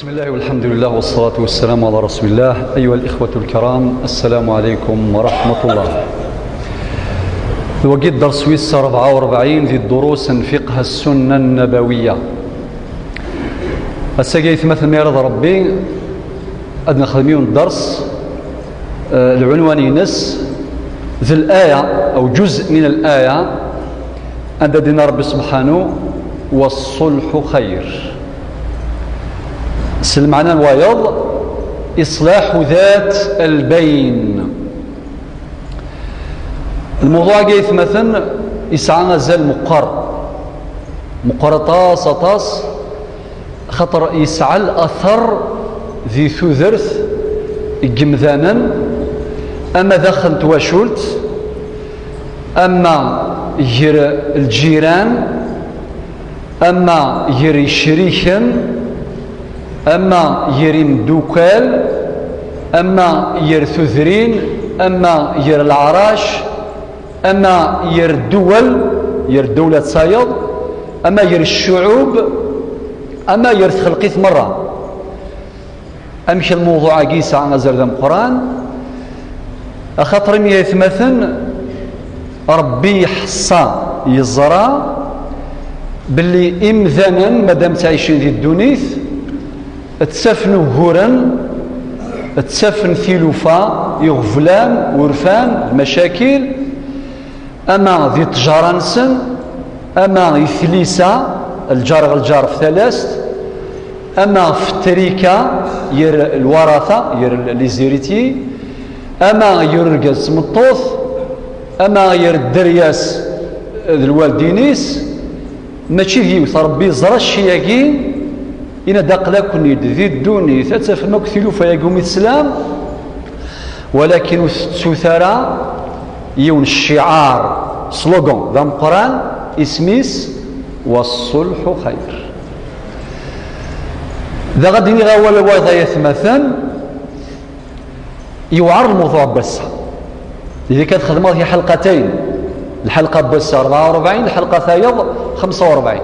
بسم الله والحمد لله والصلاة والسلام على رسول الله. أيها الإخوة الكرام، السلام عليكم ورحمة الله. وقد درس ويس 44 في الدروس فقه السنة النبوية. السجايث مثل ما يرضى ربي أدنى خدميون الدرس العنوان ينس ذي الآية أو جزء من الآية عند دين ربي سبحانه والصلح خير. المعنى الوايض إصلاح ذات البين. الموضوع جاي مثلا يسعى غزال مقر طاس خطر يسعى الأثر ذي ثوذرث جمذانا أما داخل تواشلت أما يجر الجيران أما يري شريكا أما يرين دوكال أما يرثذرين أما ير العراش أما ير الدولة صايد أما ير الشعوب أما يرث خلقيث مرة. أمشي الموضوع قيسة عن غزر ذا القرآن أخطر مية مثلا ربي حصى يزرى باللي إمذانا مادام تعيشين في الدنيث تسفن هورا تسفن ثيلوفا يغفلان ورفان المشاكل أما ذي تجارنسن أما يثليسا الجار في ثلاث أما في التريكة ير الورثة ير ليزيريتي أما يرقز مطوث أما ير الدرياس الوالدينيس ماشي ذي ربي زرى الشياقين إن دقلكني ذي الدوني ثلاثة مكثلوا فيقوم الإسلام ولكن سوثرا يون الشعار سلوغون ذا القرآن اسميس والصلح خير. ذا غادي نغاول الوضعية مثلا يوعر الموضوع بس إذا كانت خدمة في حلقتين، الحلقة بس 44 الحلقة ثايض 45.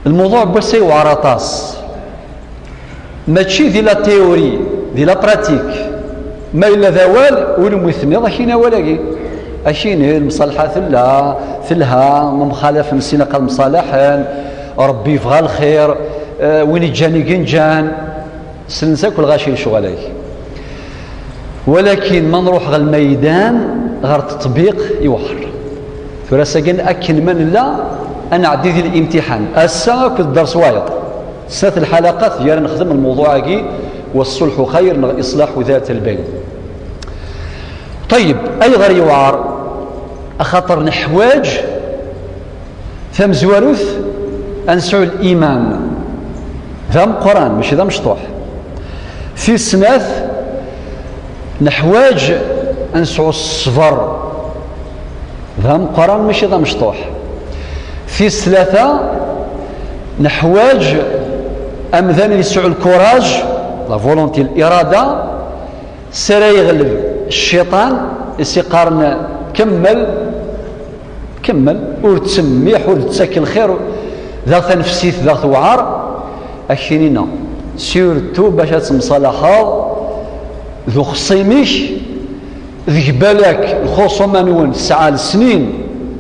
الموضوع بس يوعر طاس ماشي ذي لا تيوري ذي لا براتيك ما إلا ذوال والمثنى ضحينا ولاقي أشين المصالحة ثلها مخالف نسينا المصالحة ربي يفغى الخير وين يجاني جنجان سنساك والغاشي شغالي. ولكن ما نروح غير الميدان غير التطبيق يوحر فراساكن أكن من لا أنا عديت الامتحان أسا كنت درس وايض سنة الحلقات ديالنا نخدم الموضوع كي والصلح خير إصلاح ذات البين. طيب أي غير يوعر أخطر نحواج ثم زواروث أنسعوا الإيمان ذم قرآن مش ذا مشطوح في السناث نحواج أنسعوا الصبر ذم قرآن مش ذا مشطوح في الثلاثة نحواج أمذان يسعوا الكوراج لا فولونتي الإرادة سرا يغلب الشيطان يسيقارن كمل ورتسميح ورتساكن خير ذا تنفسيت ذا توعر أكينينا سيرتو باش تمصالحا ذو خصيميش ذي بالك الخصومة نون ساعة السنين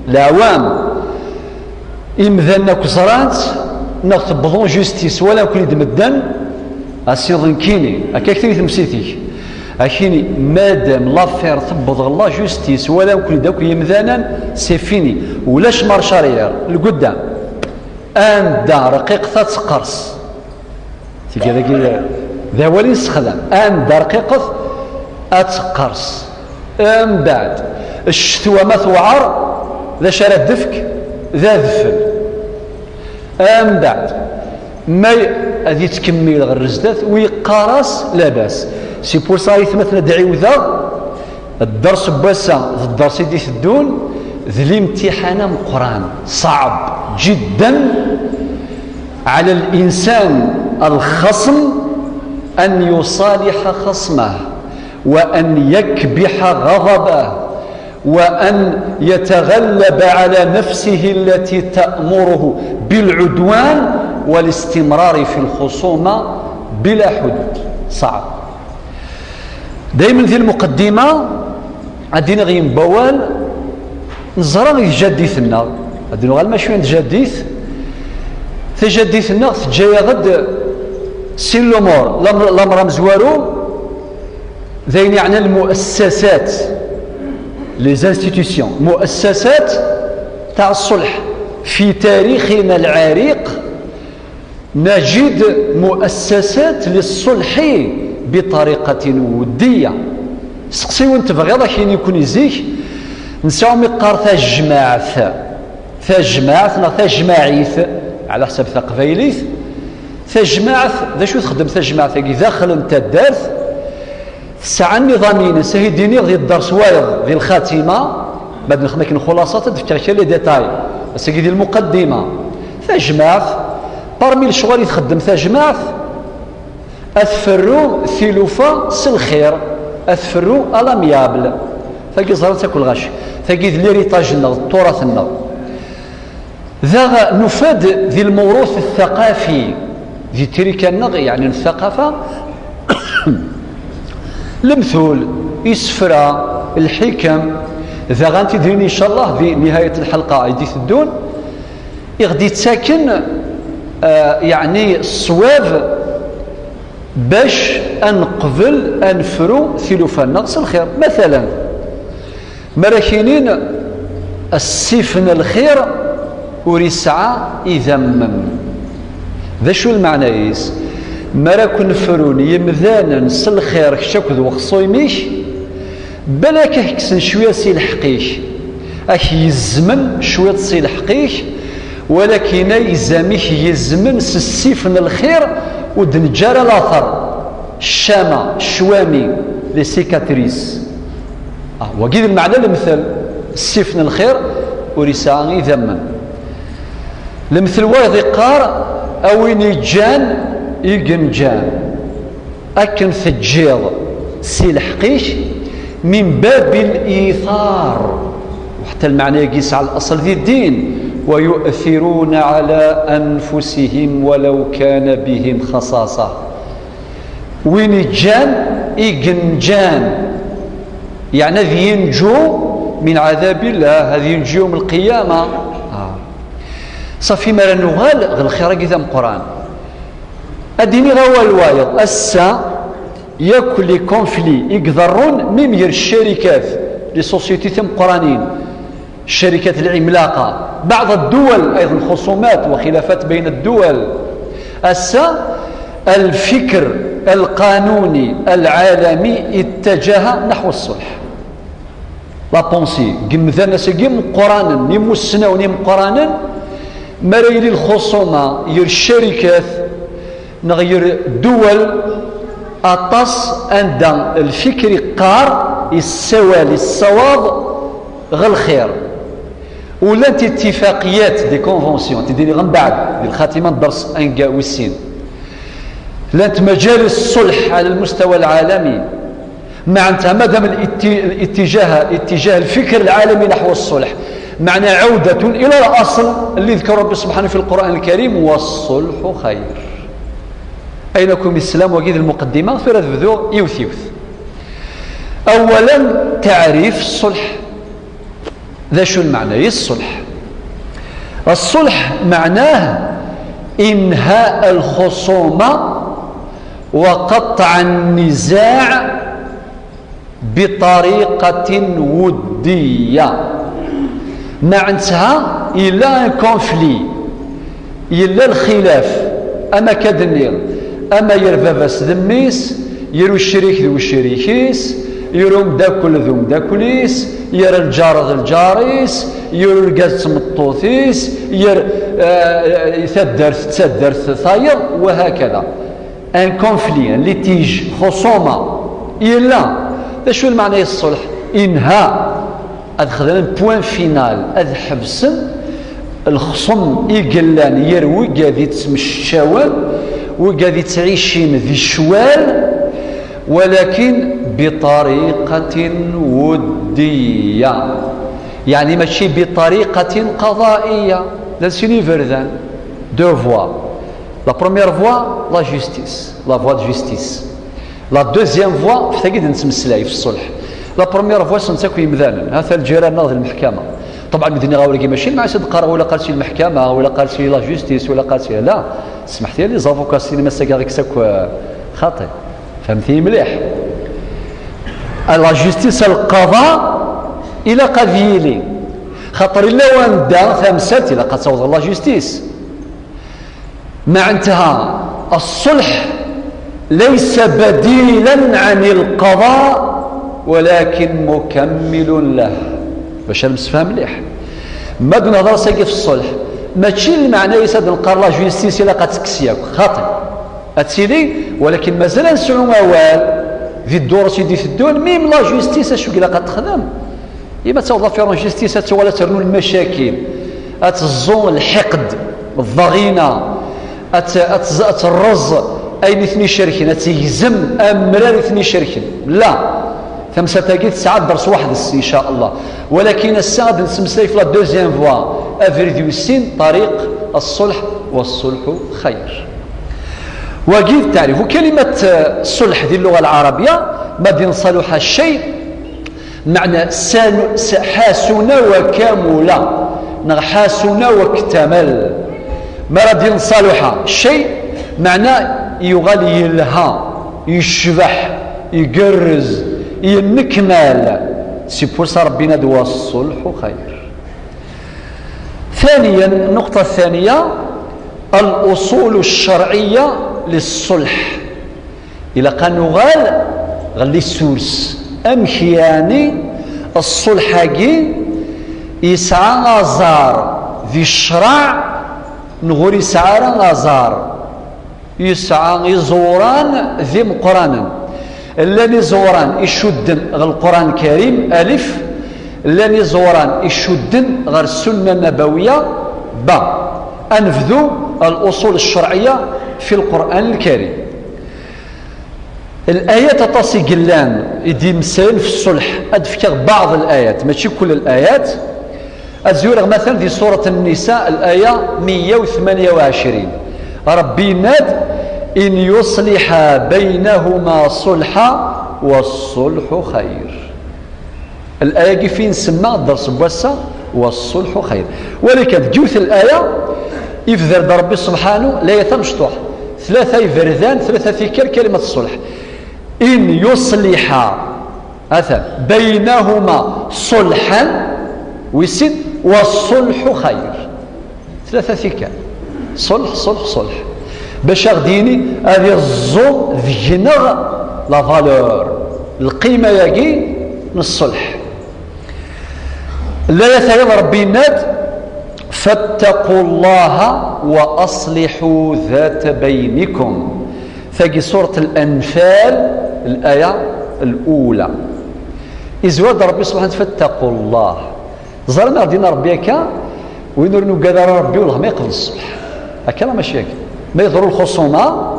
العوام إمذانا كسرات نغتبضون جوستيس ولا كل دمدان أسيضن كيني أكاكتري تمسيتي أكيني مادام لافير تبض الله جوستيس ولا كل داك يمذانا سيفيني ولاش مارشارير القدام أن دا رقيقة تقرص تيجي ذاك ذا ولي استخدام أن دا رقيقة أتقرص أم بعد الشتوى ما توعر ذا شارع دفك ذا ذفل أم بعد ما هذه تكمل غير الرزدات ويقارص لا باس سي بور سا يثمثنا دعيو ذا الدرس باسا الدرس يدي الدون ذي الامتحان من القرآن صعب جدا على الإنسان الخصم أن يصالح خصمه وأن يكبح غضبه وأن يتغلب على نفسه التي تأمره بالعدوان والاستمرار في الخصومة بلا حدود. صعب. دائما في المقدمة عندنا غير بوال نزرع يجدثنا عندنا غير ماشي نتجدث تجدثنا تجايا غد سير الامور الامر مزوارو ذين يعني المؤسسات لي زانستيتيسيون مؤسسات تاع الصلح. في تاريخنا العريق نجد مؤسسات للصلح بطريقة ودية. سقسيو انت بغيضا كاين يكون يزيك نساو مقار ثا الجماعة ثا جماعيث على حسب ثا قبايليث ثا جماعة ذا شو تخدم ثا جماعة داخل انت الدارث ساعة النظاميين سهيديني غير الدرس وايض ذي الخاتمة بعد نخدم لكن خلاصات تفتح لي ديتاي بس ديال المقدمة ثا جماعة برمي الشغل يتخدم ثا جماعة أثفروا ثلوفا سالخير أثفروا ألاميابل ثاقي زهرة تاكل غش ثاقي ذي ليريتاجنا التراثنا ذا نفاد ذي الموروث الثقافي ذي تريكنا يعني الثقافة المثول إسفرا الحكم ذا غانتي ديني إن شاء الله في نهاية الحلقة يدي الدون يغدي تساكن يعني الصواب باش أنقبل أنفرو ثلوفا نقص الخير. مثلا مراكينين السيفن الخير وريسعى يذمم ذا شو المعنى يس مراكو نفرون يمذانا سالخير كشاكد وخصو يميش بلا كيكسن شويه سيلحقيش اك يزمن شويه سيلحقيش ولكن يزاميش يزمن السيفن الخير ودنجار الاثر الشامه الشوامي لي سيكاتريس وكيد المعنى المثل السيفن الخير وريسا يذمن المثل وايض يقار اوين يجان يقنجان اكن ثجيض سيلحقيش من باب الايثار وحتى المعنى يقيس على الاصل ذي الدين ويؤثرون على أنفسهم ولو كان بهم خصاصة وين يجان يقنجان يعني ذي ينجو من عذاب الله هذه ينجو من القيامة صافي مرة نغال غير الخير قدام القرآن أديني غوا الوايض أسا ياكل لي كونفلي يقدرون ميمير الشركات لي سوسيتي ثم قرانين الشركات العملاقة بعض الدول أيضا خصومات وخلافات بين الدول أسا الفكر القانوني العالمي اتجه نحو الصلح لا بونسي قمذانا سيقيم قرانا نيمو السنة ونيم قرانا مريلي الخصومة ير الشركات نغير دول أطاس عند الفكر قار السوالي الصواب غير الخير ولات اتفاقيات دي كونفونسيون تديني غن بعد الخاتمه الدرس انقا والسين لانت مجالس الصلح على المستوى العالمي معناتها مادام اتجاه الفكر العالمي نحو الصلح معنى عودة الى الاصل اللي ذكر ربي سبحانه في القرآن الكريم والصلح خير. اينكم السلام وقيد المقدمة في رذذو يوث اولا تعريف الصلح ذا شو المعنى الصلح الصلح معناه إنهاء الخصومة وقطع النزاع بطريقة ودية معناتها إلا كونفلي إلا الخلاف أما كدنير أما يرفافاس ذميس يرو الشريك ذو الشريكيس يرو مداكل ذو مداكليس ير الجار ذو الجاريس ير القاز مطوثيس ير تسدرث ثاير وهكذا ان كونفلي ليتيج خصومه إلا شو المعنى الصلح انهاء خذنا بوين فينال اذ حبسن الخصم يقلان يروي قاعد يتمشاول وقاعد تعيشين ذي الشوال ولكن بطريقة ودية يعني ماشي بطريقة قضائية لا سيني فردان دو فوا لا بروميير فوا لا جوستيس، لا فوا دو جوستيس. لا دوزيام فوا فتاكيد نتمسلاي في الصلح. لا بروميير فوا سنتاكو يمذانا هذا الجيران ناضي المحكمه. طبعا مدني غاولكي ماشي مع سيد قرار ولا قالت المحكمه ولا قالت لا جوستيس ولا قالت لا، سمحتي لي زافوكا سينما ساكا غيك ساك خاطئ، فهمتي مليح. لا جوستيس القضاء الى قضيلي خاطر الا واندا ثمسات الى قد توض لا جوستيس مع انتهى الصلح ليس بديلا عن القضاء ولكن مكمل له. باش نفهم مليح ما دون هضره ساكي في الصلح ماشي المعنى يساد نقار لا جوستيس الا قد تكسياك خاطئ اتسيدي، ولكن مازال نسمعوا موال في الدور سيدي في الدول ميم لا جوستيس اشو كلا قد تخدم إما توظف في جوستيس ولا ترنو المشاكل اتزون الحقد الضغينه اترز اين اثني شركين اتيزم امرار اثني شركين لا ثم ستجد ساعات درس واحد ان شاء الله. ولكن السعد نسمسلي في لا دوزيام فوا افريديو السين طريق الصلح والصلح خير. وكيف تعرف كلمه الصلح دي اللغه العربيه ما دين صلح الشيء معنى حاسن وكامل حاسن واكتمل. ما غادي نصالح شيء معنى يغالي يلها يشبح يقرز ينكمل سيبورس ربنا دوا الصلح خير. ثانيا النقطة الثانية الأصول الشرعية للصلح إلى قانو غالي السورس أمكياني الصلحاكي يسعى غازار ذي الشرع نغور يسعى غازار يسعى يزوران ذي مقرانا اللاني زوران يشدن غير القرآن الكريم ألف اللاني زوران يشدن غير السنة النبوية با أنفذوا الأصول الشرعية في القرآن الكريم. الآيات تصي قلان يدي مسائل في الصلح أدفكر بعض الآيات ماشي كل الآيات. أزور مثلا في سورة النساء الآية 128 ربي ناد إن يصلح بينهما صلحا والصلح خير. الآية كيف نسمى الدرس بوسا والصلح خير، ولكن تجوث الآية يفذر ربي سبحانه لا يتمشطح ثلاثة يفردان ثلاثة ذكر كلمة الصلح. إن يصلح بينهما صلحا ويسد والصلح خير ثلاثة ذكر صلح صلح صلح باش غديني هذه الزو ذينغ لا فالور القيمة ياكي من الصلح. لا يثيب ربي ناد فاتقوا الله وأصلحوا ذات بينكم فاقي سورة الأنفال الآية الأولى إزواد ربي سبحانه فاتقوا الله زرنا غدينا ربي هكا وينور نقدر ربي والله ما يقبل الصلح هكا راه ماشي هكا ما يضروا الخصومة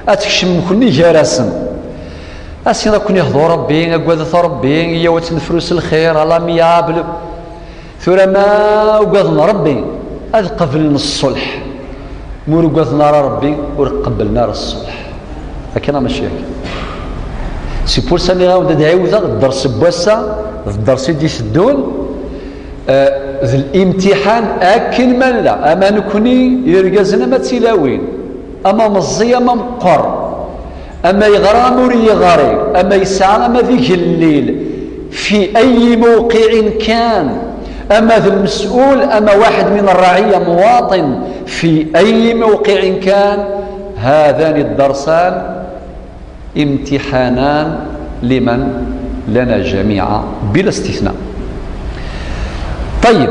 أتكشم كوني جارسن أسينا كوني يهضو ربي أقوذ ربي يوت نفروس الخير على ميابل ثورة ما وقذنا ربي أذ قبلنا الصلح مور وقذنا ربي ورقبلنا الصلح هكا ماشي هكا سي بور ساني غاود دعيوذا الدرس بواسا الدرس دي الدول ذي الامتحان أكن ملا أما نكوني يرقزنا ما تلاوين أما مزي أما مقر أما يغرى موري يغري أما يسعى أما ذيك الليل في أي موقع كان أما ذي المسؤول أما واحد من الرعية مواطن في أي موقع كان هذان الدرسان امتحانان لمن لنا جميعا بلا استثناء. طيب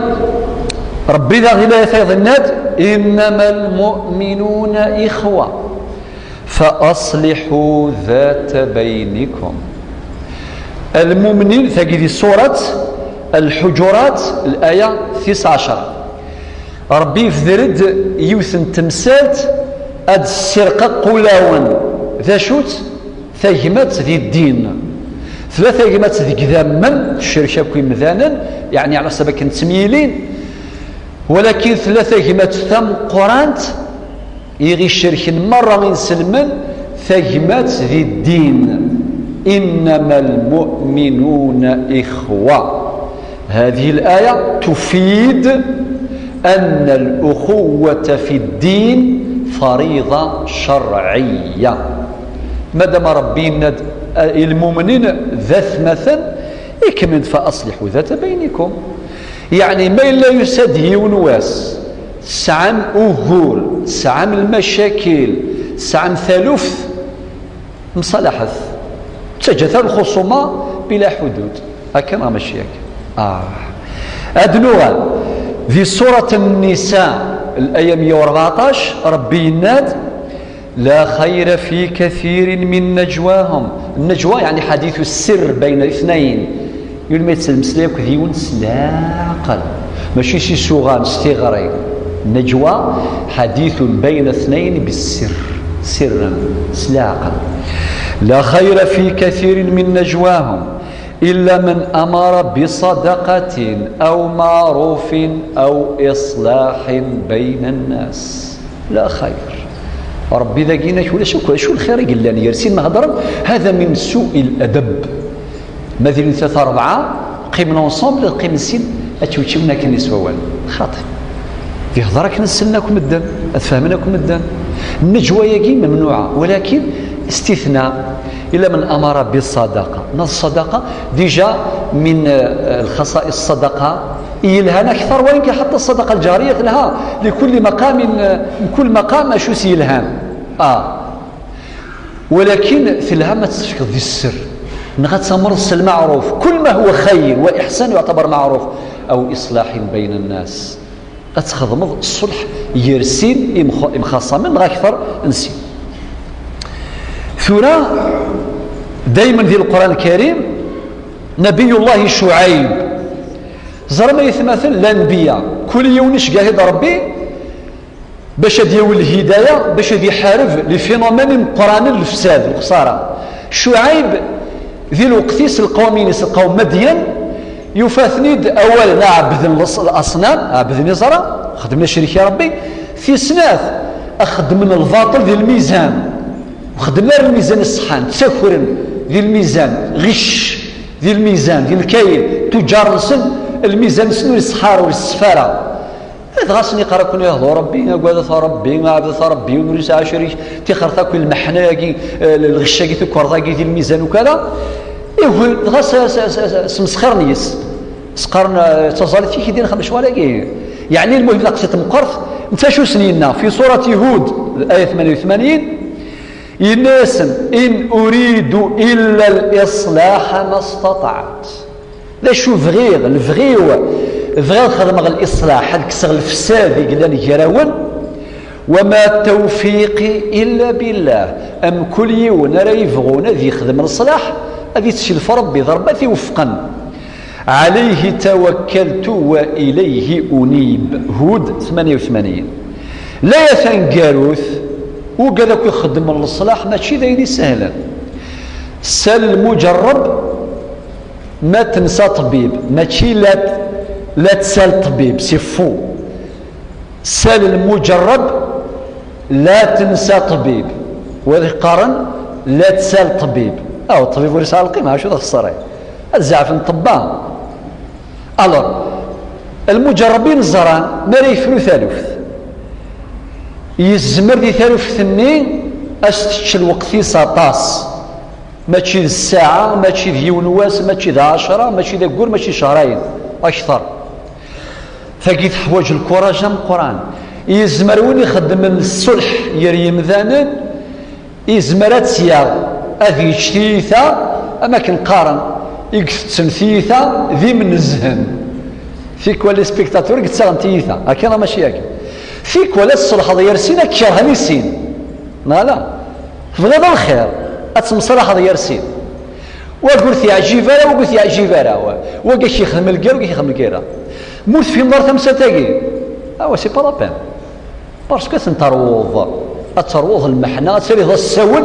ربي ذا غلاية فيض الناد إنما المؤمنون إخوة فأصلحوا ذات بينكم. المؤمنين ثقيدي سورة الحجرات الآية 19 ربي فذرد يوثن تمسالت أد السرقة قلاون ذا شوت ثاجمات ذي الدين ثلاثة ثاجمات ذي كذاما الشركة كوي مذانا يعني على سبك تميلين ولكن ثلاثة ثاجمات ثم قرانت يغي الشرك مرة ينسلمن ثجمات ذي الدين إنما المؤمنون إخوة. هذه الآية تفيد أن الأخوة في الدين فريضة شرعية. مادام ربي المؤمنين ذات مثل اكمل فأصلحوا ذات بينكم، يعني ما إلا يساد يونواس سعام أهور سعام المشاكل سعام ثالث مصالحة تجث الخصومة بلا حدود هكذا ماشي هكا. أدنوها في سورة النساء الآية 114 ربي يناد لا خير في كثير من نجواهم. النجوى يعني حديث السر بين اثنين، يقول ما يتسلم سلاك ذيون سلاقل ماشي شي سوغان استغري. النجوى حديث بين اثنين بالسر سرا سلاقا. لا خير في كثير من نجواهم إلا من أمر بصدقة أو معروف أو إصلاح بين الناس. لا خير ربي ذاكينا شو الخير يقول لنا يرسين نهضر هذا من سوء الأدب. مثلا 3 4 قيمنا انصومبل قيم السن اتشوتشمنا كنسوان خاطئ في هضرك نسلناكم الدم افهمناكم الدم. النجوى يجي ممنوعه ولكن استثناء الا من امر بالصدقه. الصدقه ديجا من الخصائص الصدقه يلهانا اكثر، وان كان حتى الصدقه الجاريه لها لكل مقام من كل مقام شو سيلهام ولكن في الهام ما تستفيد ذي السر نغتمرس المعروف كل ما هو خير وإحسان يعتبر معروف أو إصلاح بين الناس. أتخذ الصلح يرسين إمخاصمين أكثر نسين. ثورة دايما في القرآن الكريم نبي الله شعيب زرما يتمثل الأنبياء كل يوم قاهد ربي باش ديال الهداية باش يحارب لفينومين القرآن الفساد الخسارة. شعيب ذي الوقتيس القومينيس القوم مدين يفاثنيد أولا عبد الأصنام عبد النزرة خدمنا شريك يا ربي في سناث أخدمنا الباطل ذي الميزان وخدمنا الميزان الصحان تسكر ذي الميزان غش ذي الميزان ذي الكيل تجار السن الميزان سنو الصحار والسفارة هذا غاسني قرا كون يهضر ربي قادة ربي ما عبد ربي ونريس عشري تيخرطا كل المحناكي الغشاكي تكورطاكي ديال الميزان وكذا ايوا غاس سمسخرنيس سقرنا تصالت فيه كيدير خمس ولاكي يعني المهم لقيت مقرث انت شو سنينا في سوره هود الايه 88 الناس ان اريد الا الاصلاح ما استطعت. لا شو فغيغ الفغيو فغير خدم الإصلاح هذاك الصغر الفساد اللي قلنا يراون وما توفيقي إلا بالله. أم كل يوم راه يبغون ذي يخدم الإصلاح هذه تشلف ربي ضربتي وفقا عليه توكلت وإليه أنيب. هود 88. لا يثنقاروث وقالك يخدم الإصلاح ماشي ذاين سهلا. سال المجرب ما تنسى طبيب ماشي لا تسال طبيب سي فو. سال المجرب لا تنسى طبيب وقارن لا تسال طبيب او الطبيب وليس على القيمه شو خسرين الزعف الطباء. الور المجربين الزران ما يفرو ثالث يزمر دي ثالث ثنين استش الوقت ساطاس ماشي الساعه ماشي ديون واس ماشي 10 ماشي ذا قول ماشي شهرين أكثر. فقيت حواج الكوراج من القرآن يزمرون يخدم الصلح يريم ذانن يزمرات سياغ أذي شتيثة أماكن قارن يكتسن ثيثة ذي من الزهن فيك ولا سبيكتاتور قتسان تيثة هكذا ماشي هكذا فيك ولا الصلح هذا يرسين كرهن يسين لا فغدا الخير أتمصلح هذا يرسين وقلت يا جيفارا وقلت يا جيفارا وقاش يخدم الكير وقاش يخدم الكيرا موت في نار تمسا تاكي سي با لابان باسكو تروض المحنة تسالي ذا السول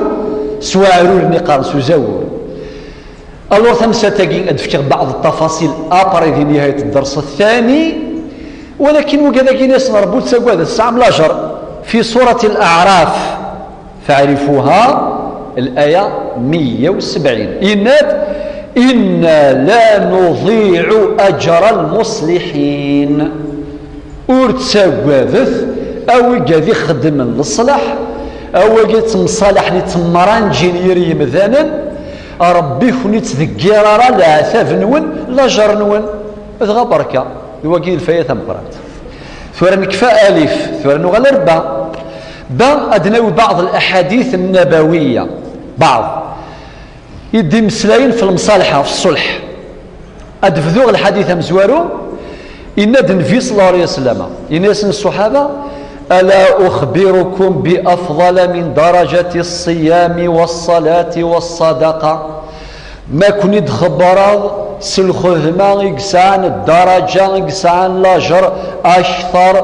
سواعرو النقار سوزاور الور تمسا تاكي ادفتر بعض التفاصيل ابري في نهاية الدرس الثاني ولكن وكذا كي ناس نربو تساقوا هذا الساعة من الأجر في سورة الأعراف فاعرفوها الآية 170 إنا لا نضيع أجر المصلحين. ورتساقاذث أو قاذي خدم الصلاح أو قاذي تمصالح لتمران جينير يمذانا ربي خني تذكير راه لا عثاف نون لا جر نون ذغا بركة يواقي الفاية تمقرات ثورا نكفى ألف ثورا نغلر با أدناو بعض الأحاديث النبوية بعض يدي مسلاين في المصالحة في الصلح أدفذوغ الحديث مزوارو إن النبي صلى الله عليه وسلم الناس الصحابة ألا أخبركم بأفضل من درجة الصيام والصلاة والصدقة ما كنت خبراض سلخذما يقسان الدرجة يقسان لاجر أشثر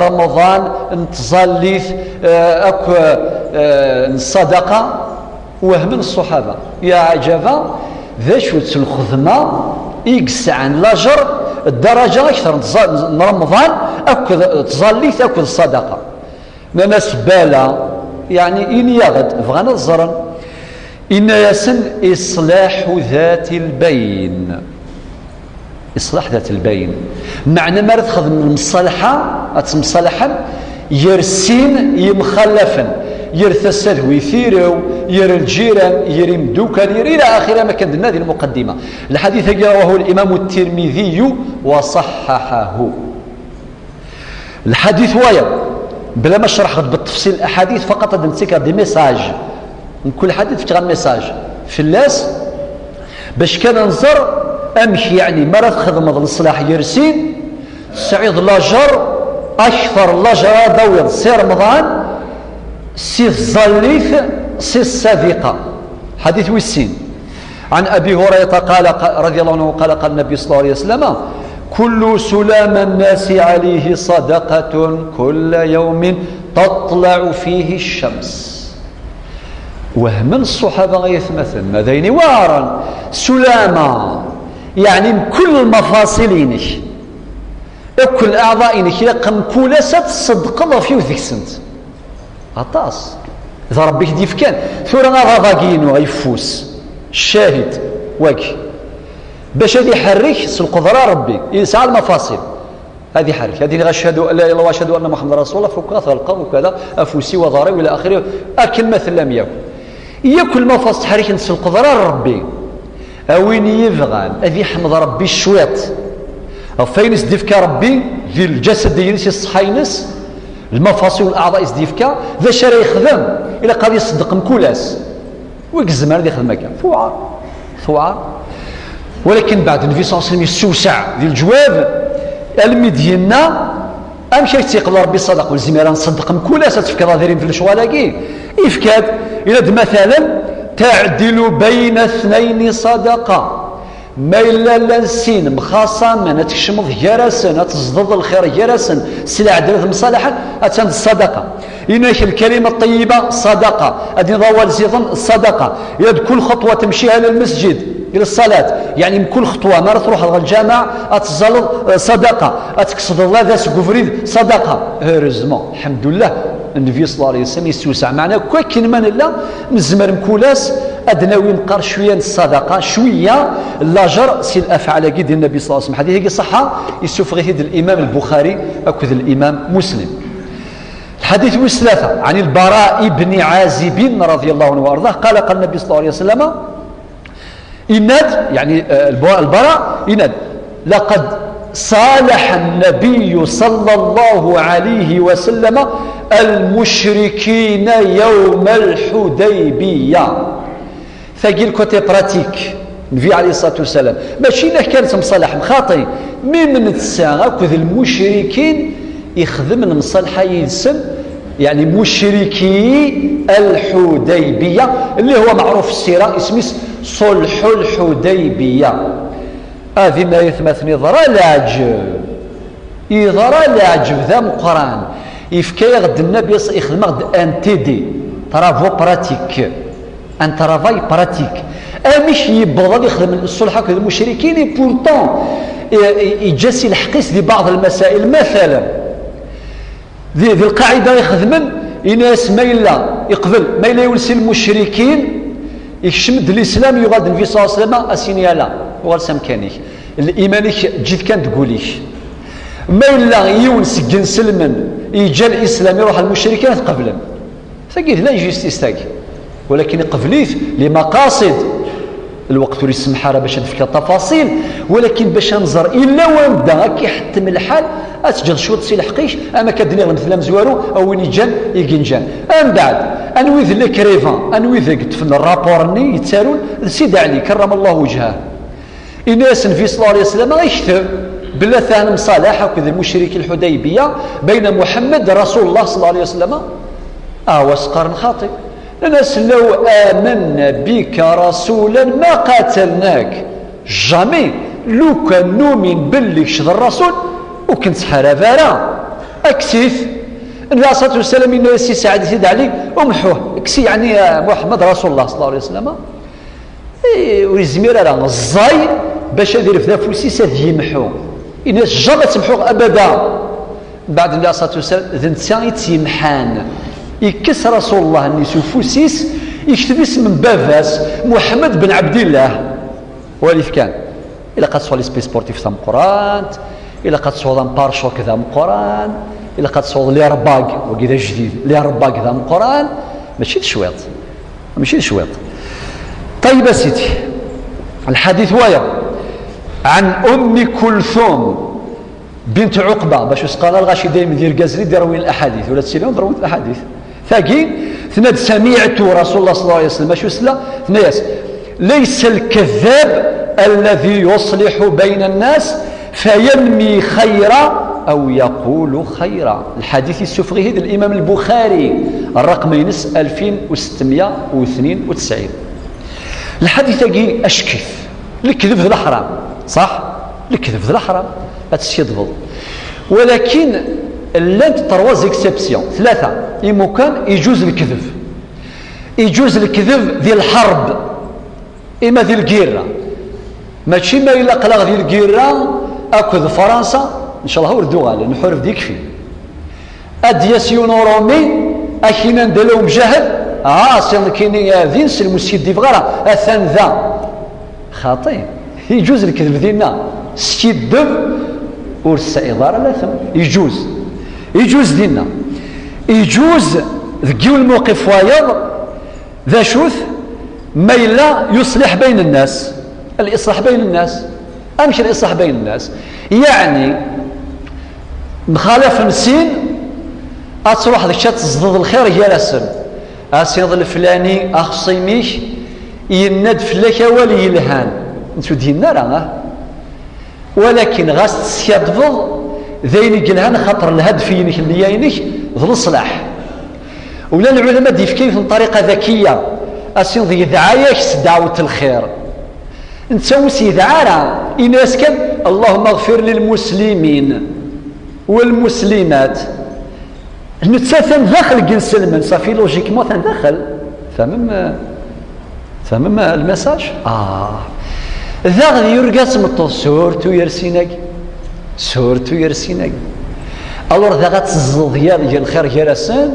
رمضان انتظليث أكو الصدقة وهم الصحابة يا عجبا ذا شو سلخذما يقسان لاجر الدرجة أكثر من رمضان أكو تظليث أكو الصدقة ناس بالا يعني إن يغد فغانا الزرن إن يسن إصلاح ذات البين إصلاح ذات البين معنى ما تخدم المصالحة أتمصالحا يرسين يمخلفا يرثسد ويثيرو ير الجيران ير مدوكان ير إلى آخر ما كان هذه المقدمة. الحديث رواه الإمام الترمذي وصححه. الحديث وايد بلا ما شرح بالتفصيل الأحاديث فقط نتسكر دي ميساج من كل حديث تغير ميساج في الناس باش كان ننظر أمشي يعني مرة تخدم الصلاح يرسين سعيد لاجر أكثر لاجر دوير سي رمضان سي الظليث سي الصديقة. حديث ويسين عن أبي هريرة قال رضي الله عنه قال النبي صلى الله عليه وسلم كل سلام الناس عليه صدقة كل يوم تطلع فيه الشمس. وهم الصحابة غيثمثل ماذين وارا سلامة يعني من كل المفاصلينك كل أعضائك يقم كولسة تصدق فيه ذيك سنت غطاس إذا ربك ديف كان ثورة غاضاقين وغيفوس الشاهد واكي باش هذه يحرك القدرة ربي يسعى المفاصل هذه حرك هذه غشهد لا اله الا الله واشهد ان محمد رسول الله فوق ثلقه وكذا افوسي وضاري والى اخره اكل مثل لم ياكل مفاصل تحرك القدرة ربي اوين يبغان هذه يحمد ربي الشويط فين يسدفك ربي في الجسد ينسي الصحينس المفاصل والاعضاء يسدفك ذا شرا يخدم الى قد يصدق مكولاس ويكزم هذا يخدم كان ثوار ولكن بعد النبي صلى الله عليه وسلم يسوسع ذي الجواب المدينة أمشي تيقل ربي صدق والزميرة نصدق مكولا ستفكر ظاهرين في الشوالاقي إفكاد إلى مثلا تعدل بين اثنين صدقة ما إلا لنسين مخاصمة نتشمض جرسا نتصدد الخير جرسا سلع عدلة مصالحة أتند الصدقة إنك الكلمة الطيبة صدقة أدي ضوال زيضا صدقة يد كل خطوة تمشيها للمسجد إلى الصلاة يعني من كل خطوة ما تروح للجامع أتزل صدقة أتقصد الله ذا سكوفريد صدقة هرزمون الحمد لله النبي صلى الله عليه وسلم يسوسع معنا كوكين من الله نزمر مكولاس أدناوي نقر شوية الصدقة شوية لاجر سي الأفعال قد النبي صلى الله عليه وسلم حديث صحة يسوف غيث الإمام البخاري أكذ الإمام مسلم. الحديث والثلاثة عن البراء بن عازب رضي الله عنه وأرضاه قال النبي صلى الله عليه وسلم إناد يعني البراء إناد لقد صالح النبي صلى الله عليه وسلم المشركين يوم الحديبية. ثقيل كوتي براتيك النبي عليه الصلاة والسلام ماشي كانت مصالح مخاطي من الساعة كذ المشركين يخدم المصالحة يسم يعني مشركي الحديبية اللي هو معروف في السيرة اسمه صلح الحديبية. هذه ما يثمثني ضرا لاعجب ذا مقران يفكي غد النبي يخدم غد ان تي دي ترافو براتيك ان ترافاي براتيك مش يبغى يخدم الصلح كذا المشركين بورتون يجسي الحقيس لبعض المسائل مثلا ذي القاعدة يخدمن إناس ما إلا يقبل ما إلا يولسي المشركين يشمد الإسلام يغاد النبي صلى الله عليه وسلم أسينيالا وغالسام كانيك الإيمانيك جيت كان تقوليش ما إلا يونس سلما يجا الإسلام يروح المشركين تقبلن ثقيت لا جيستيس ثاقي ولكن قبليت لمقاصد الوقت اللي يسمح راه باش نفك التفاصيل ولكن باش نزر الا واندا كيحتم الحال اتجد شوط سي الحقيش اما كدني مثلا مزوارو او وين يجان يجان من بعد انويذ لي كريفان انويذ قلت في الرابور ني يتسالون سيدي علي كرم الله وجهه الناس في صلى الله عليه وسلم يكتب بلا ثان مصالحه وكذا المشرك الحديبيه بين محمد رسول الله صلى الله عليه وسلم وسقر خاطئ الناس لو آمنا بك رسولا ما قاتلناك جامي لو كان نؤمن باللي شد الرسول وكنت حرفارا اكسيف النبي صلى الله عليه وسلم الناس سعد سيد علي ومحوه اكسي يعني محمد رسول الله صلى الله عليه وسلم ويزمير راه الزاي باش يدير في نفسي ساد يمحو الناس جامي تمحوه ابدا بعد النبي صلى الله عليه وسلم ذنتي تيمحان يكس رسول الله النيس وفوسيس يكتب اسم بافاس محمد بن عبد الله والف كان إلا قد صور لي سبي سبورتيف ثم قران إلا قد صور بارشوك ذا قران إلا قد صور لي رباق وكذا جديد لي رباق ذا قران ماشي شويط طيب سيدي الحديث وايا عن أم كلثوم بنت عقبة باش سقال الغاشي دايما يدير كازري يروي الاحاديث ولا تسيلون ضربوا الاحاديث ثاقي ثناد سمعت رسول الله صلى الله عليه وسلم شو سلا ثناياس ليس الكذاب الذي يصلح بين الناس فينمي خيرا او يقول خيرا الحديث السفغي هذا الامام البخاري الرقم ينس 2692 الحديث ثاقي اشكف الكذب ذا الحرام صح الكذب ذا الحرام هتسيضبط ولكن لانت ترواز اكسبسيون ثلاثه يمكن يجوز الكذب ذي الحرب اما ذي الجيره ماشي ما الا قلاغ ذي الجيره اكو فرنسا ان شاء الله وردوا غالا نحرف ديك في ادياسيون رومي اكينا ندلو مجاهد عاصم كيني فينس المسيد دي فغارا اثان ذا خاطئ يجوز الكذب ذينا سيدب ورسا إضارة لا ثم يجوز دينا يجوز ذكيو الموقف وايض ذا شوث ما إلا يصلح بين الناس الإصلاح بين الناس أمشي الإصلاح بين الناس يعني مخالف نسين أتروح ذيك شات تصدد الخير يالسن أسيض الفلاني أخصيميش يند فلاك ولي الهان نتو دينا راه ولكن غاس تسيادفض ذيني قلهان خاطر الهدف ينك اللي يينك ذو الصلاح ولا العلماء دي كيف طريقه ذكيه اسين ذي دعايه دعوه الخير نتسوسي دعاره الناس كان اللهم اغفر للمسلمين والمسلمات نتساثن داخل جنسلمن صافي لوجيكمون داخل فمم المساج ذا غادي يرقص مطو سورتو يرسيناك الور ذا غاتزض ديال الخير يرسان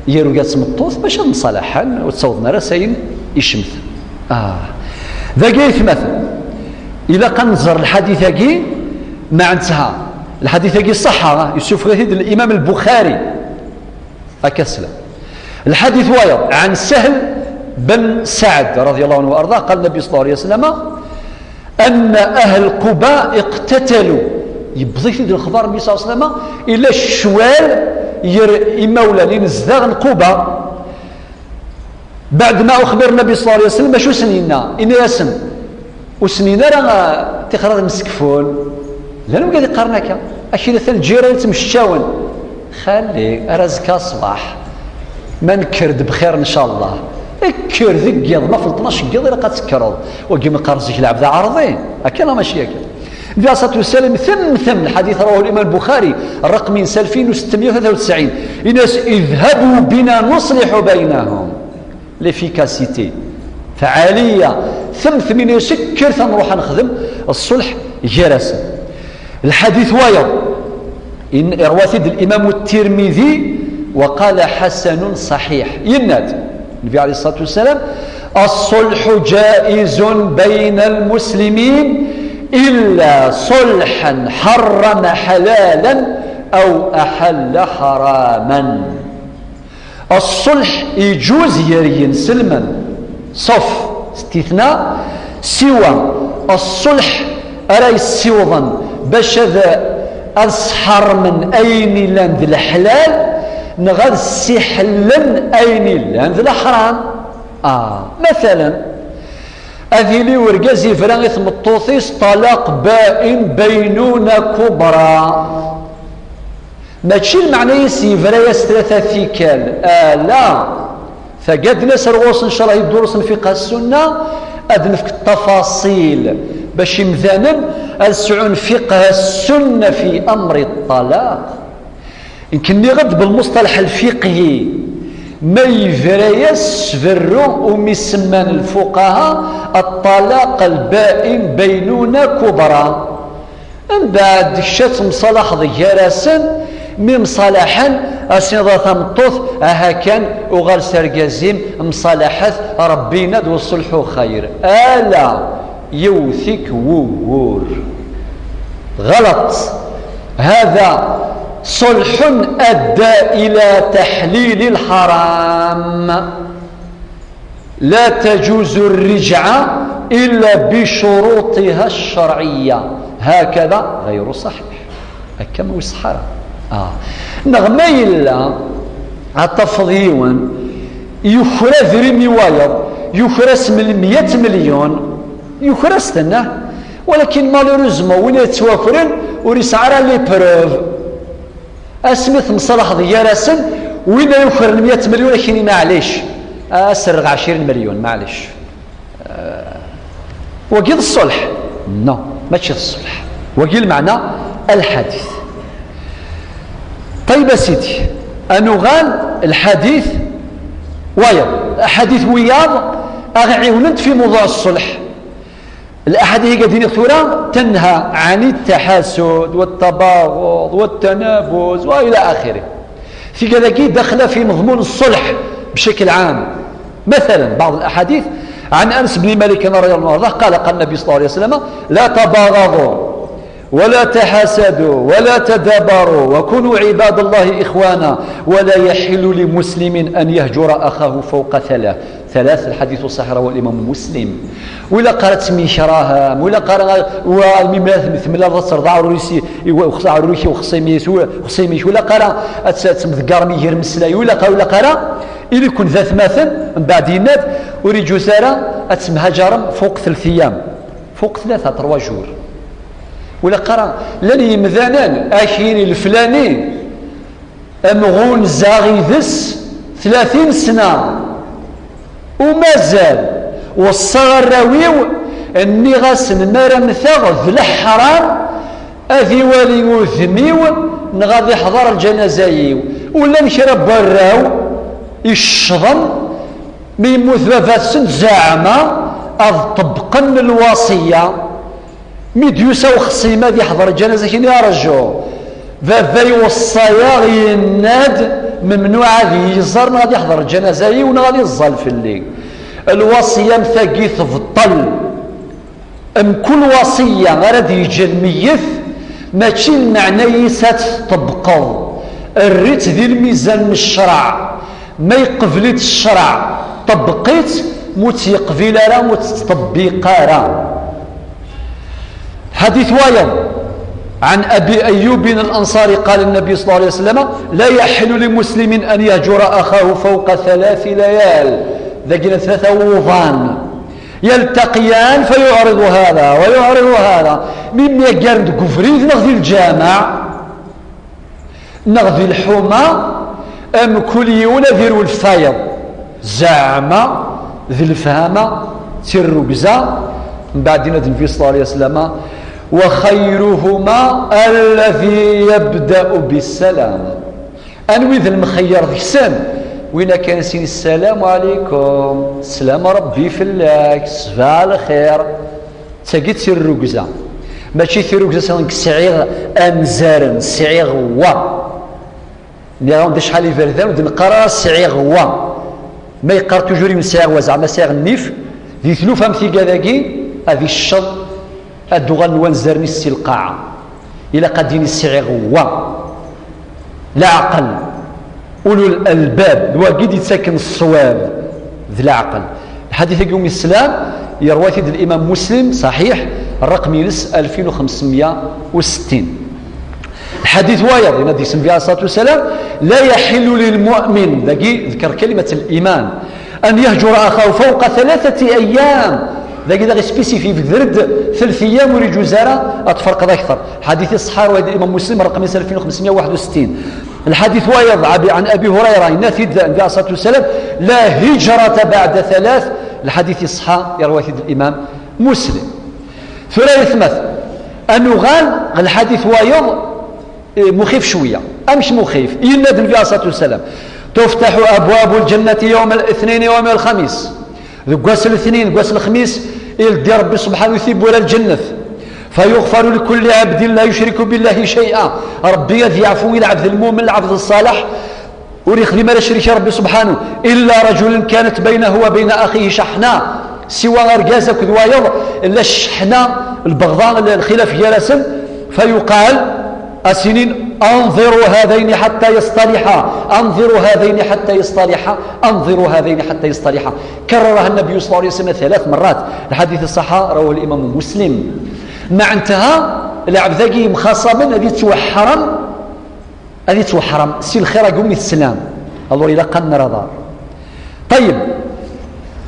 يرقص مطوث باش نصالحا وتصوضنا راسين يشمث ذا قيث مثلا الا كنزر الحديث كي ما انتهى الحديث كي صح يوسف غيث الامام البخاري اكسلا الحديث وايض عن سهل بن سعد رضي الله عنه وارضاه قال النبي صلى الله عليه وسلم أن أهل قباء اقتتلوا يبضيف ذي الخبر النبي صلى الله عليه وسلم إلا الشوال يمولا لنزداغ قباء بعد ما أخبر النبي صلى الله عليه وسلم شو سنينا إن ياسم وسنينا راه تقرر مسكفون لا نبقى قرنك أشي ثل الجيران تمشاون خلي رزق صباح ما نكرد بخير إن شاء الله اكر ذقيض ما في 12 قيض إلا قد تكرض وقيم قرزك العب ذا عرضين أكلا ماشي أكل النبي عليه الصلاة والسلام ثم الحديث رواه الإمام البخاري الرقم 2693 الناس اذهبوا بنا نصلح بينهم ليفيكاسيتي فعالية ثم يسكر ثم نروح نخدم الصلح جرس الحديث وايض إن إرواتد الإمام الترمذي وقال حسن صحيح يناد النبي عليه الصلاة والسلام الصلح جائز بين المسلمين إلا صلحا حرم حلالا أو أحل حراما. الصلح يجوز يرين سلما صف استثناء سوى الصلح أرى سوضا باش ذا أصحر من أين لان ذي الحلال نغاد سحلا أين لان ذي الحرام. مثلا أذيلي ورقازي فرانغيث مطوثيس طلاق بائن بينونة كبرى ماشي المعنى يسي فرايس ثلاثة ثيكال لا فقد ناس رغوص إن شاء الله يدرس فقه السنة أدنفك التفاصيل باش يمثالا أسعون فقه السنة في أمر الطلاق يمكن غد بالمصطلح الفقهي ما يفريس فرو ومسمان الفقهاء الطلاق البائن بينونة كبرى. من بعد الشات مصالح ضيارسا من مصالحا أسنضا ثمطوث كان وغال سرقازيم مصالحات ربينا دو الصلح خير ألا يوثك وور غلط. هذا صلح أدى إلى تحليل الحرام لا تجوز الرجعة إلا بشروطها الشرعية هكذا غير صحيح كما يصحر نغمى إلا التفضيون يخرى ذريمي وايض يخرى 100 مليون يخرى استناه ولكن مالوريزمون وين يتوافرن وريسعرا لي بروف اسمث مصالح ديالاسن وين يخرى 100 مليون لكن معليش اسرغ 20 مليون معليش وقيل الصلح نو ماشي الصلح وقيل معنى الحديث. طيب سيدي أنغان الحديث ويض أحاديث وياض أغعيونت في موضوع الصلح. الأحاديث قاعدين يقولون تنهى عن التحاسد والتباغض والتنابز وإلى آخره في كذا دخل في مضمون الصلح بشكل عام. مثلا بعض الأحاديث عن أنس بن مالك رضي الله عنه قال النبي صلى الله عليه وسلم لا تباغضوا ولا تحاسدوا ولا تدابروا وكونوا عباد الله إخوانا ولا يحل لمسلم أن يهجر أخاه فوق ثلاث الحديث الصحيح رواه الإمام مسلم. ولا قرأت ميشراها ولا قرأ مثل الرضا الروسي وخصع الروسي وخصيميش ولا قرأ تمذكر ميهر مسلاي ولا قرأ إلي كن ذات مثل من بعد يناد وريجو سارة أتمهجر فوق 3 أيام فوق 3 شهور ولا قرأ لن يمذانان أكين الفلاني أمغون زاغيذس 30 سنة ومازال والصغر راويو أني غاسن مرمثاغ ذي الحرام أذي والي وثميو نغادي حضر الجنازايو ولا نشرب براو الشظن ميموت بفاسن زعما أطبقن الوصية ميديوسا وخصيمة دي حضر الجنازة كين يرجو فافاي والصياغ يناد ممنوع ذي يزر غادي يحضر الجنازة ونغادي يزال في الليل. الوصية مثاقي تفضل كل وصية غرد يجي الميث ماشي المعنى يسات تطبقو الريت ذي الميزان من الشرع ما يقبلت الشرع طبقيت موت يقبل راه موت تطبيق راه. حديث وايض عن أبي أيوب الأنصاري قال النبي صلى الله عليه وسلم لا يحل لمسلم أن يهجر أخاه فوق 3 ليال ذاكنا 3 وضان يلتقيان فيعرض هذا ويعرض هذا مما يقارد كفريد نغذي الجامع نغذي الحمى أم كل يوم ذيرو الفايض زعما ذي الفهامة ترقزا من بعد النبي صلى الله عليه وسلم وخيرهما الذي يبدأ بالسلام أنوي ذا المخير ذي السن وين كان سين السلام عليكم السلام ربي في الله صباح الخير تجد الرقزة ماشي ثيروك زاسان سعيغ أمزارن سعيغ وا نيغون داش شحال يفردان ود نقرا سعيغ وا ما يقرا توجوري من سعيغ وا زعما سعيغ النيف ذي ثلوف أمثي كذاكي هذه الشر الدغن وانزرني السي القاعة إلا قديني السعيغ وا لا عقل أولو الألباب الواقد يتسكن الصواب ذي العقل. الحديث يوم السلام يروي الإمام مسلم صحيح الرقم ينس 2560. الحديث وايض ينادي اسم فيها الصلاة والسلام لا يحل للمؤمن ذكر كلمة الإيمان أن يهجر أخاه فوق 3 أيام ذاك غير سبيسيفي في ذرد 3 أيام وري جزارة أتفرق أكثر. حديث الصحار رواه الإمام مسلم رقم 2561. الحديث وايض عن أبي هريرة ينادي عليه الصلاة والسلام لا هجرة بعد 3. الحديث الصحة يروي الإمام مسلم. ثلاث مثل أنه غال الحديث وايض مخيف شوية أمش مخيف ينادي عليه الصلاة والسلام تفتح أبواب الجنة يوم الاثنين ويوم الخميس قاس الاثنين قاس الخميس يلدي ربي سبحانه يثيب ولا الجنة فيغفر لكل عبد لا يشرك بالله شيئا ربي يعفو إلى عبد المؤمن العبد الصالح وريخلي ما لا شريك ربي سبحانه إلا رجل كانت بينه وبين أخيه شحناء سوى أرجازة كذوايض إلا الشحناء البغضاء الخلاف جلسا فيقال أسنين أنظروا هذين حتى يصطلحا أنظروا هذين حتى يصطلحا أنظروا هذين حتى يصطلحا كررها النبي صلى الله عليه وسلم 3 مرات. الحديث الصحيح رواه الإمام مسلم. مع انتهى العبد ذاكي مخاصما هذه توحرم سي الخير قوم السلام الله إلى قن رضا. طيب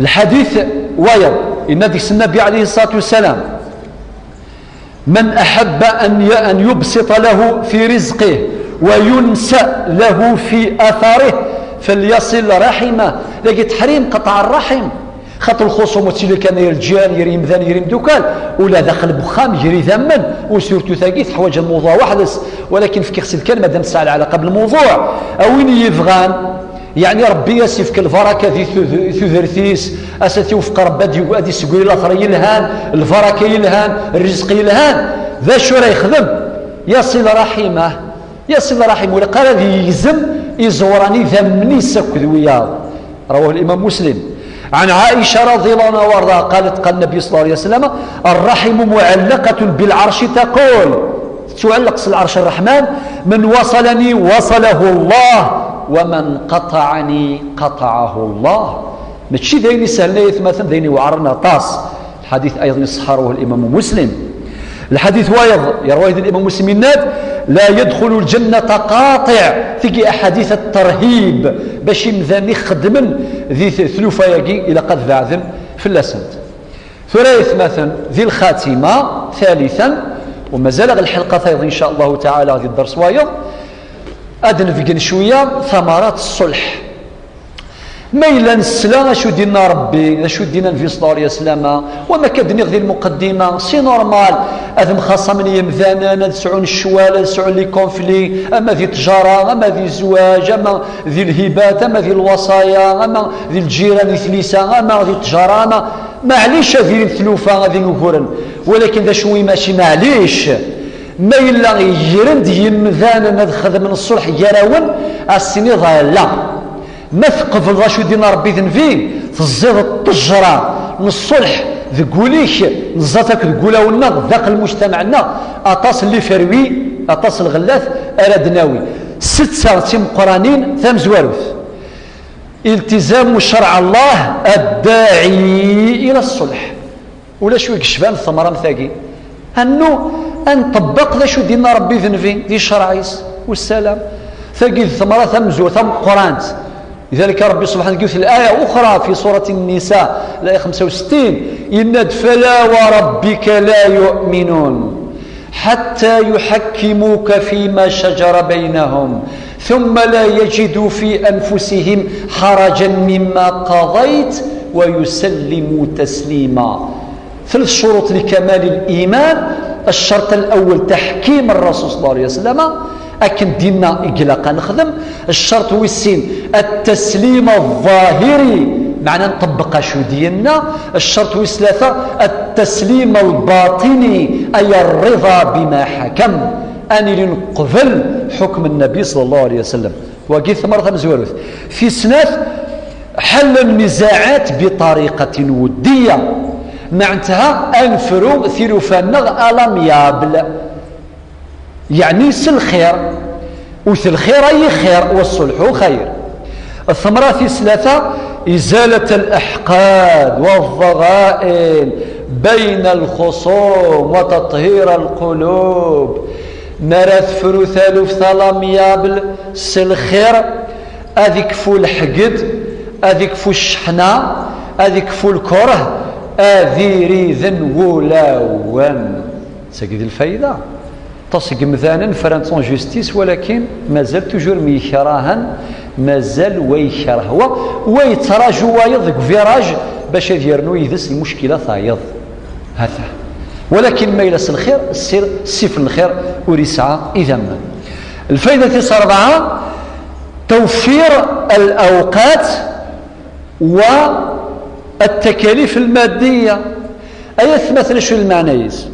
الحديث وايض النبي النبي عليه الصلاة والسلام من أحب أن يبسط له في رزقه وينسأ له في أثره فليصل رحمه. لقيت تحريم قطع الرحم خاطر الخصومات اللي كان يرجال يريم ذان يريم دوكال ولا داخل بخام يجري ذمن وسورتو ثاقيت حواج الموضوع وحدس ولكن في كيخسل الكلمة دام ساعة العلاقة بالموضوع أوين يفغان يعني ربي يسفك الفركة ذي ثذرثيس أساتي وفق ربي يقعد يسقوي الأثر يلهان الفركة يلهان الرزق يلهان ذا شو راه يخدم يصل رحمه ولا قال ذي يزم يزوراني ذمني سكذ وياه. رواه الإمام مسلم. عن عائشة رضي الله عنها وارضاها قالت قال النبي صلى الله عليه وسلم الرحم معلقة بالعرش تقول تعلق العرش الرحمن من وصلني وصله الله ومن قطعني قطعه الله. ماشي ذيني سهل مثلا ذيني وعرنا طاس. الحديث أيضا يصحره الإمام مسلم. الحديث وايض يروي الإمام مسلم الناد لا يدخل الجنة قاطع في أحاديث الترهيب باش مذاني خدمن ذي ثلوفا يجي إلى قد بعذن في اللسند. ثلاث مثلا ذي الخاتمة. ثالثا وما زال الحلقة أيضا إن شاء الله تعالى هذه الدرس وايض أدن في شوية ثمرات الصلح. ما إلا نسلا شو دينا ربي شو دينا النبي صلى الله عليه وسلم وما كدني غير المقدمة سي نورمال هذا مخاصم يمذانا نسعون الشوال نسعون لي كونفلي أما ذي تجارة أما ذي الزواج أما ذي الهبات أما ذي الوصايا أما ذي الجيران ذي ثليسة أما ذي التجارة أما معليش ذي الثلوفة ذي نقولن ولكن ذا شوي ماشي معليش ما إلا يرند يمذانا نخذ من الصلح يراون السنين لا ما ثقف الغاشو دينا ربي ذنفين تزيد الطجرة من الصلح ذقوليش نزاتك ذقولا والنغ ذاق المجتمعنا أطاس اللي فروي أطاس الغلاث أردناوي 6 تيم قرانين ثام زواروث التزام شرع الله الداعي إلى الصلح ولا شوي كشفان الثمرة مثاقي أنه أن طبق ذا شو دينا ربي ذنفين ذي الشرعيس والسلام ثاقي الثمرة ثام زور ثام قرانت. لذلك ربي سبحانه يقول في الآية أخرى في سورة النساء الآية 65 يناد فلا وربك لا يؤمنون حتى يحكموك فيما شجر بينهم ثم لا يجدوا في أنفسهم حرجا مما قضيت ويسلموا تسليما. 3 شروط لكمال الإيمان. الشرط الأول تحكيم الرسول صلى الله عليه وسلم أكن ديننا إقلاقا نخدم. الشرط هو السين التسليم الظاهري معنى نطبق شو ديننا. الشرط هو 3 التسليم الباطني أي الرضا بما حكم أني لنقبل حكم النبي صلى الله عليه وسلم. وقيث مرة مزوروث في سناث حل النزاعات بطريقة ودية معنتها أنفرو ثلثنغ ألميابل يعني سالخير وثالخير أي خير والصلح خير. الثمرة في ثلاثة إزالة الأحقاد والضغائن بين الخصوم وتطهير القلوب مرث فرو ثالث ثلاميابل سالخير أذيك فو الحقد أذيك فو الشحنة أذيك فو الكره أذي ريذن ولاوان ساقي الفايدة تصق مثلا فرنسون جوستيس ولكن مازال توجور ميكراهن مازال ويكره هو ويتراجو ويض فيراج باش يرنو يدس المشكلة ثايض هذا ولكن ما يلس الخير السيف الخير وريسعى إذا ما الفائدة 4 توفير الأوقات والتكاليف المادية أي مثل شو المعنيز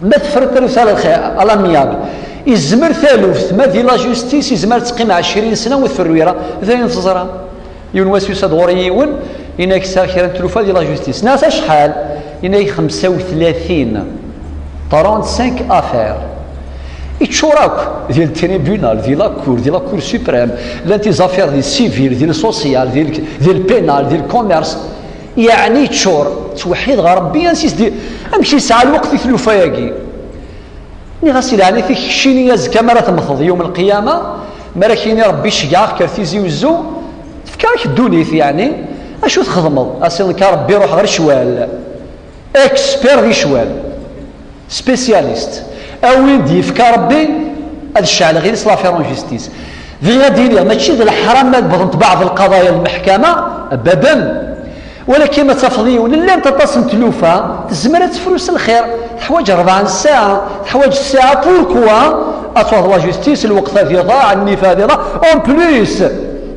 ما تفرق رسالة الخير الأمياب يزمر ثالث ما دي لا جوستيس يزمر تقيم 20 سنة وثرويرة ثاني تزرع يونواس يساد غوريون إنك ساخرا تلوفا دي لا جوستيس ناس شحال إنك 35 35 أفير يتشوراك ديال التريبيونال ديال لاكور ديال لاكور سوبريم لانتي زافير ديال السيفيل ديال السوسيال ديال البينال ديال الكوميرس يعني تشور توحيد غير ربي نسيس دي امشي ساعه الوقت في ثلوفاياكي ني غاسي يعني فيك شيني زكا مرة تمثض يوم القيامه مرا كاين ربي شجعك كرتيزي وزو تفكرك الدونيث يعني اشو تخدمض اسينك ربي روح غير شوال اكسبير دي شوال سبيسياليست اوين دي فكر ربي هذا الشعل غير سلافيرون جيستيس في غادي ماشي ذا الحرام ما بغض بعض القضايا المحكمه ابدا ولكن ما تفضيون لا انت تصم تلوفا تزمر تفلوس الخير تحواج 4 ساعه تحواج الساعه بوركوا اطوال لا جوستيس الوقت هذه ضاع النفاذ ضاع اون بليس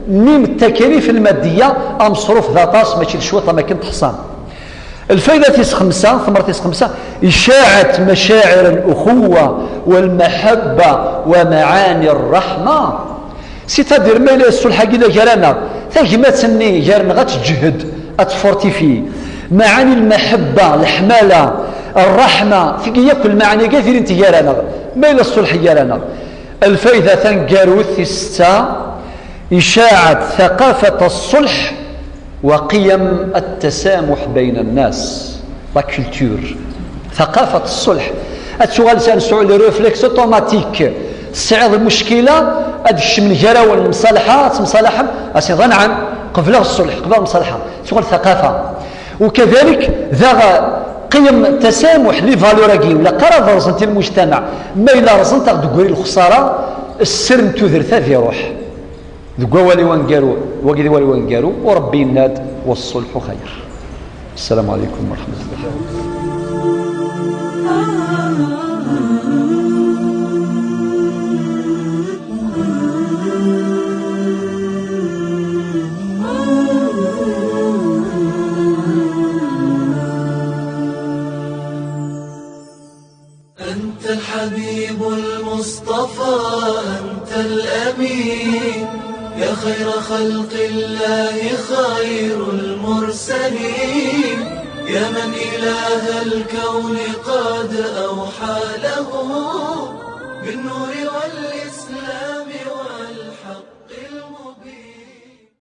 ميم التكاليف الماديه مصروف ذاتاس ماشي الشوطه ما كنت تحصان. الفائدة 5 ثمرة 5 إشاعة مشاعر الأخوة والمحبة ومعاني الرحمة سيتادير ما إلا الصلحة كده جرانا ثاجمات سني جارنا غتجهد أتفورتيفي معاني المحبة الحمالة الرحمة في ياكل معاني كثير انت جرانا ما إلا الصلح جرانا. الفائدة ثنقاروث 6 إشاعة ثقافة الصلح وقيم التسامح بين الناس لا كولتور ثقافة الصلح السؤال سنسعوا لي ريفلكس اوتوماتيك السعيد المشكلة ادش من الجراوه المصالحة مصالحة اسيضا نعم قبل الصلح قبل المصالحة سؤال ثقافة وكذلك ذا قيم التسامح لي فالوراكي ولا قرار رزنتي المجتمع ما إلا رزنت تقول الخسارة السرم تذر ثافي روح ذكوا والي وانقارو وقدي والي وانقارو وربي الناد والصلح خير. السلام عليكم ورحمة الله. أنت الحبيب المصطفى أنت الأمين يا خير خلق الله خير المرسلين يا من إله الكون قد أوحى له بالنور والإسلام.